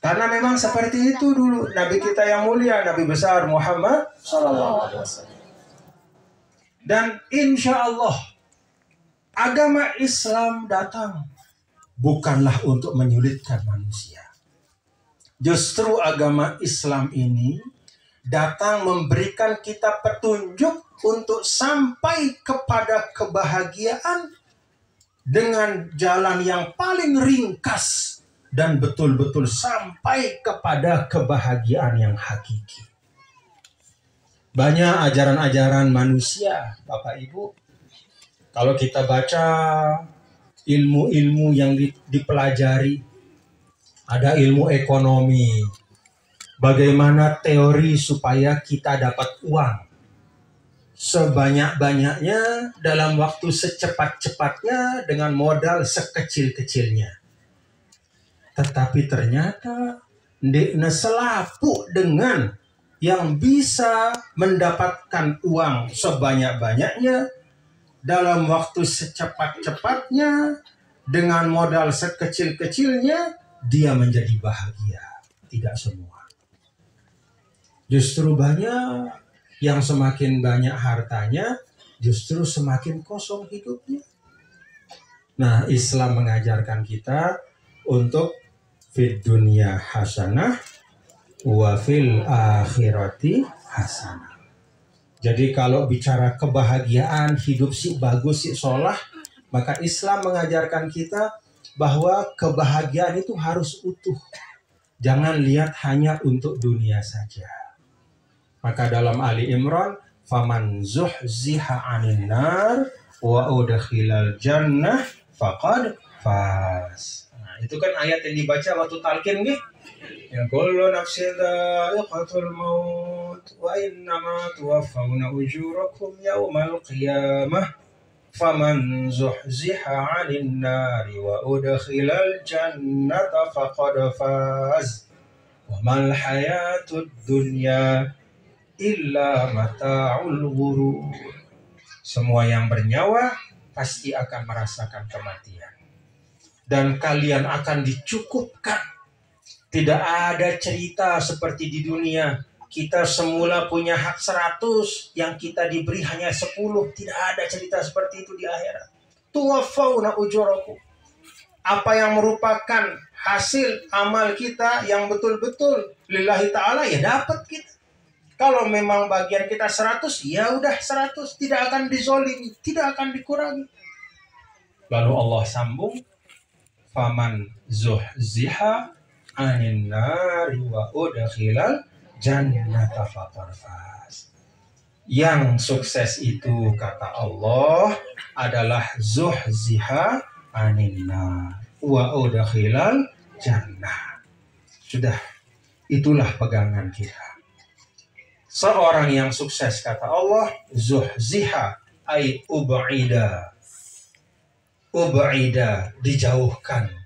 Karena memang seperti itu dulu Nabi kita yang mulia, Nabi besar Muhammad SAW. Dan insya Allah agama Islam datang bukanlah untuk menyulitkan manusia. Justru agama Islam ini datang memberikan kita petunjuk untuk sampai kepada kebahagiaan dengan jalan yang paling ringkas dan betul-betul sampai kepada kebahagiaan yang hakiki. Banyak ajaran-ajaran manusia, Bapak Ibu. Kalau kita baca ilmu-ilmu yang dipelajari, ada ilmu ekonomi, bagaimana teori supaya kita dapat uang sebanyak-banyaknya dalam waktu secepat-cepatnya dengan modal sekecil-kecilnya. Tetapi ternyata selapu dengan yang bisa mendapatkan uang sebanyak-banyaknya dalam waktu secepat-cepatnya dengan modal sekecil-kecilnya, dia menjadi bahagia. Tidak semua. Justru banyak yang semakin banyak hartanya, justru semakin kosong hidupnya. Nah, Islam mengajarkan kita untuk fid dunya hasanah wa fil akhirati hasanah. Jadi kalau bicara kebahagiaan, hidup sih bagus sih solah, maka Islam mengajarkan kita bahwa kebahagiaan itu harus utuh. Jangan lihat hanya untuk dunia saja. Maka dalam Ali Imran, faman zuhziha 'anil nar wa udkhilal jannah faqad faz. Nah, itu kan ayat yang dibaca waktu talqin nggih. Ya kullu nafsin dha'iqatul maut wa innama tuwaffawna ujurakum yaumal qiyamah faman zuhziha 'anil nar wa udkhilal jannata faqad faz. Wa mal hayatud dunya illa mata'ul ghurur. Semua yang bernyawa pasti akan merasakan kematian. Dan kalian akan dicukupkan. Tidak ada cerita seperti di dunia. Kita semula punya hak 100, yang kita diberi hanya 10. Tidak ada cerita seperti itu di akhirat. Tuwaffawna ujurakum. Apa yang merupakan hasil amal kita yang betul-betul lillahi ta'ala, ya dapat kita. Kalau memang bagian kita 100, ya udah 100. Tidak akan dizolimi, tidak akan dikurangi. Lalu Allah sambung, faman zuhziha 'anil nari wa udkhilal jannata faqad faz. Yang sukses itu kata Allah adalah zuhziha 'anil nar wa udkhilal jannah. Sudah, itulah pegangan kita. Seorang yang sukses kata Allah, zuhziha ay ub'ida. Ub'ida, dijauhkan.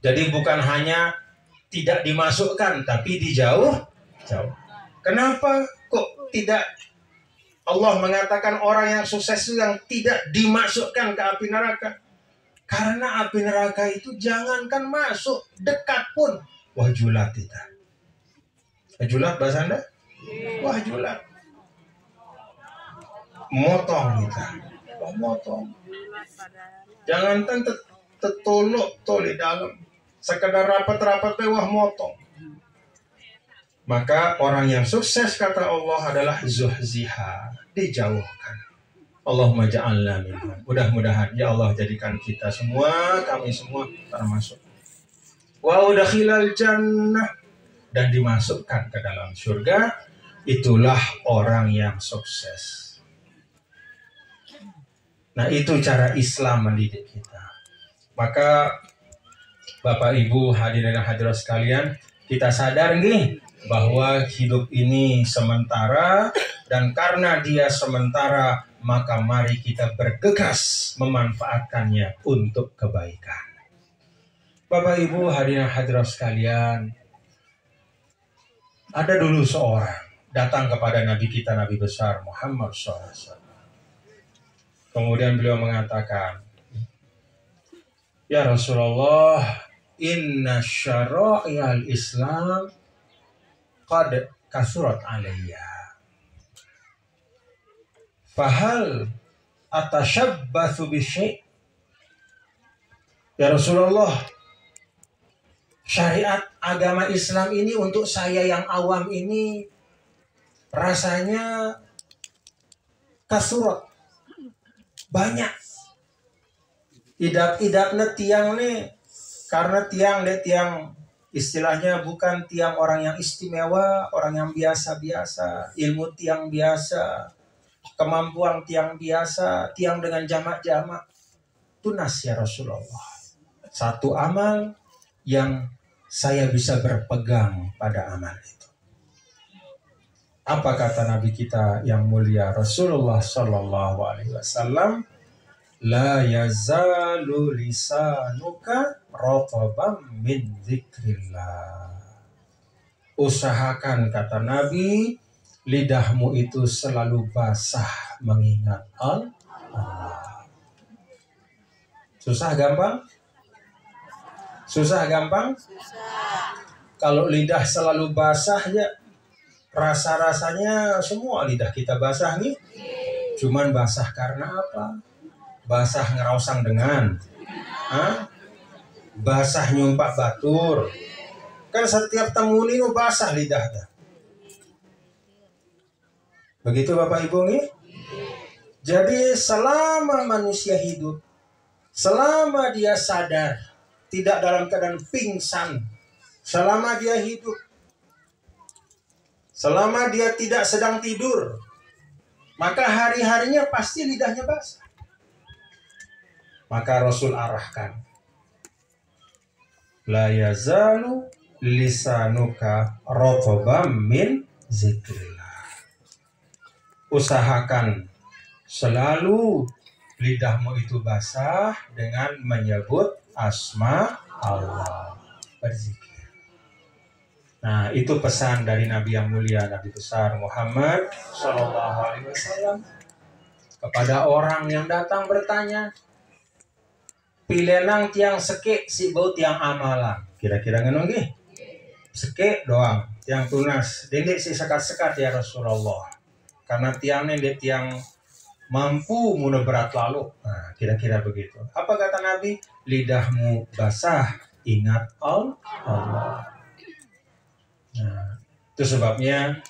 Jadi bukan hanya tidak dimasukkan, tapi jauh. Kenapa kok tidak Allah mengatakan orang yang sukses itu yang tidak dimasukkan ke api neraka? Karena api neraka itu jangankan masuk, dekat pun wajulat tidak. Wajulat bahasa Anda? Wajulat. Motong kita. Motong. Jangankan tetolok toli dalam. Sekadar rapat-rapat wah motong. Maka orang yang sukses kata Allah adalah zuhziha, dijauhkan. Allahumma ja'alna minhum. Mudah-mudahan ya Allah jadikan kita semua, kami semua termasuk. Wa udkhilal jannah, dan dimasukkan ke dalam surga. Itulah orang yang sukses. Nah, itu cara Islam mendidik kita. Maka Bapak Ibu hadirin dan hadirat sekalian, kita sadar nih bahwa hidup ini sementara, dan karena dia sementara, maka mari kita bergegas memanfaatkannya untuk kebaikan. Bapak Ibu hadirin dan hadirat sekalian, ada dulu seorang datang kepada Nabi kita, Nabi besar Muhammad SAW. Kemudian beliau mengatakan, ya Rasulullah, inna syara'i'al Islam qad kasurat alayya. Fahal atashabbatsu bisyai'. Ya Rasulullah, syariat agama Islam ini untuk saya yang awam ini rasanya kasurat, banyak. Idap-idapnya tiang nih, karena tiang istilahnya bukan tiang orang yang istimewa, orang yang biasa-biasa, ilmu tiang biasa, kemampuan tiang biasa, tiang dengan jamak-jamak. Tunas ya Rasulullah. Satu amal yang saya bisa berpegang pada amal itu. Apa kata Nabi kita yang mulia Rasulullah Sallallahu Alaihi Wasallam? La yazalu lisanuka rataban min dzikrillah. Usahakan, kata Nabi, lidahmu itu selalu basah mengingat Allah. Susah gampang? Susah gampang? Susah. Kalau lidah selalu basah ya rasa-rasanya semua lidah kita basah nih. Cuman basah karena apa? Basah ngerausang dengan, basah nyumpak batur. Kan setiap temu ini basah lidahnya. Begitu Bapak Ibu nih. Jadi selama manusia hidup, selama dia sadar, tidak dalam keadaan pingsan, selama dia hidup, selama dia tidak sedang tidur, maka hari-harinya pasti lidahnya basah. Maka Rasul arahkan, la yazalu lisanuka rataban min zikrillah. Usahakan selalu lidahmu itu basah dengan menyebut asma Allah, berzikir. Nah, itu pesan dari Nabi yang mulia, Nabi besar Muhammad Sallallahu Alaihi Wasallam kepada orang yang datang bertanya, pilenang tiang seke si bau tiang amalan. Kira-kira ngono nggih? Seke doang, tiang tunas. Dendek si sekat-sekat ya Rasulullah. Karena tiangnya dia tiang mampu muna berat lalu. Nah, kira-kira begitu. Apa kata Nabi? Lidahmu basah, ingat Allah. Nah, itu sebabnya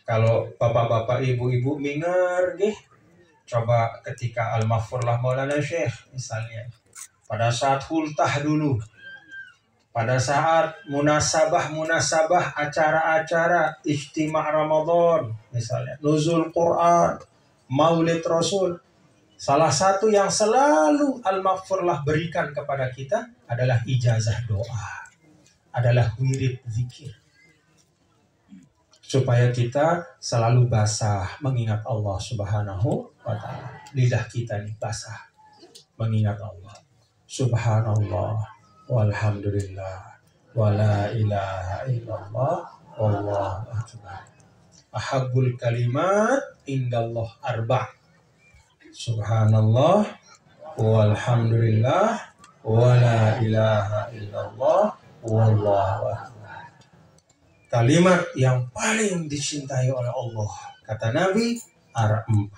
kalau bapak-bapak, ibu-ibu minger nggih, coba ketika Al-Maghfurlah Maulana Syekh misalnya, pada saat hultah dulu, pada saat munasabah, acara-acara ijtima' Ramadan misalnya, nuzul Quran, Maulid Rasul, salah satu yang selalu Al-Maghfurlah berikan kepada kita adalah ijazah doa, adalah wirid zikir, supaya kita selalu basah mengingat Allah Subhanahu wa ta'ala. Lidah kita nih basah mengingat Allah. Subhanallah walhamdulillah wala ilaha illallah wallahu akbar. Ahabbul kalimat indallah arba'. Subhanallah walhamdulillah wala ilaha illallah wallahu akbar. Kalimat yang paling dicintai oleh Allah, kata Nabi, ada 4.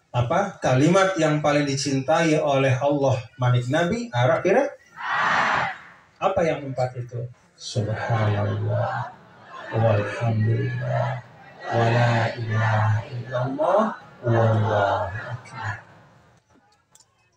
Apa? Kalimat yang paling dicintai oleh Allah, manik Nabi, ada kira? Apa yang 4 itu? Subhanallah walhamdulillah wala ilaha illallah wallahu akbar.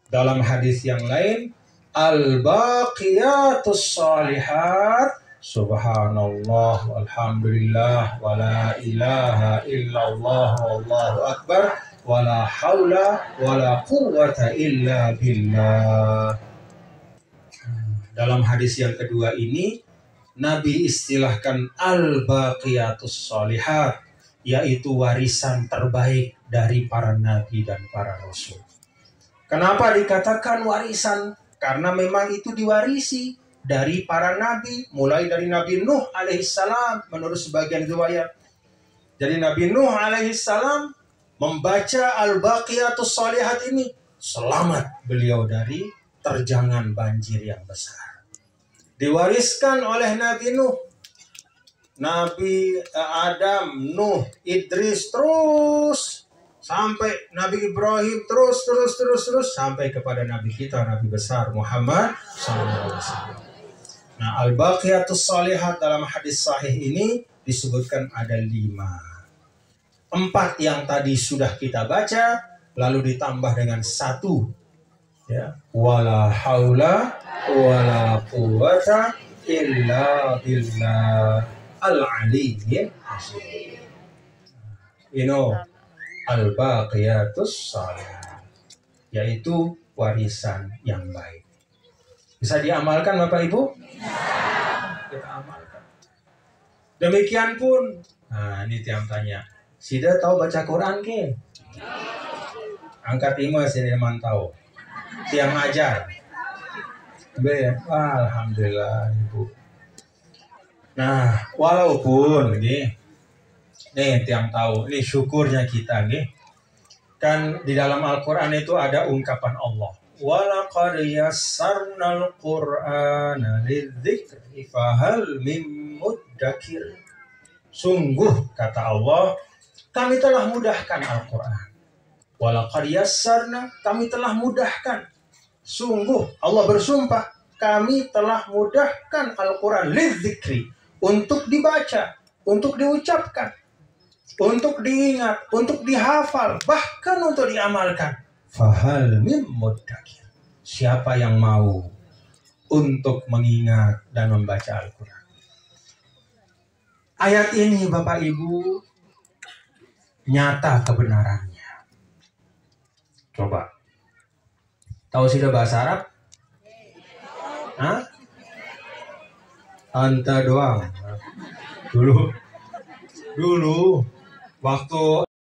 Dalam hadis yang lain, al-baqiyatus shalihat subhanallah walhamdulillah wala ilaha illallah wallahu akbar wala haula wala quwwata illa billah. Dalam hadis yang kedua ini, Nabi istilahkan al-baqiyatus shalihat, yaitu warisan terbaik dari para nabi dan para rasul. Kenapa dikatakan warisan? Karena memang itu diwarisi dari para nabi, mulai dari Nabi Nuh alaihissalam menurut sebagian riwayat. Jadi Nabi Nuh alaihissalam membaca al-baqiyatus shalihat ini, selamat beliau dari terjangan banjir yang besar. Diwariskan oleh Nabi Nuh, Nabi Adam, Nuh, Idris, terus sampai Nabi Ibrahim, terus sampai kepada Nabi kita, Nabi besar Muhammad SAW. Nah, al-baqiyatus shalihat dalam hadis sahih ini disebutkan ada 5. 4 yang tadi sudah kita baca, lalu ditambah dengan 1, ya, wala haula wala quwwata illa billah al-aliyyil azim. Al-baqiyatus shalihat, yaitu warisan yang baik. Bisa diamalkan Bapak Ibu? Kita amalkan. Demikian pun, nah ini tiang tanya, Sida tahu baca Quran ke? Angkat 5 Sida mantau. Tiang ajar. Alhamdulillah Ibu. Nah, walaupun nih tiang tahu, ini syukurnya kita nih. Kan di dalam Al-Quran itu ada ungkapan Allah. Walaqad yassarnal Qur'ana lidzikri fahal mim muddakir. Sungguh kata Allah, kami telah mudahkan Al-Quran. Walaqad yassarna, kami telah mudahkan. Sungguh Allah bersumpah, kami telah mudahkan Al-Quran lidzikri, untuk dibaca, untuk diucapkan, untuk diingat, untuk dihafal, bahkan untuk diamalkan. Fahal mim muddakir. Siapa yang mau untuk mengingat dan membaca Al-Quran? Ayat ini Bapak Ibu nyata kebenarannya. Coba. Tahu sudah bahasa Arab? Hah? Anta doang. Dulu waktu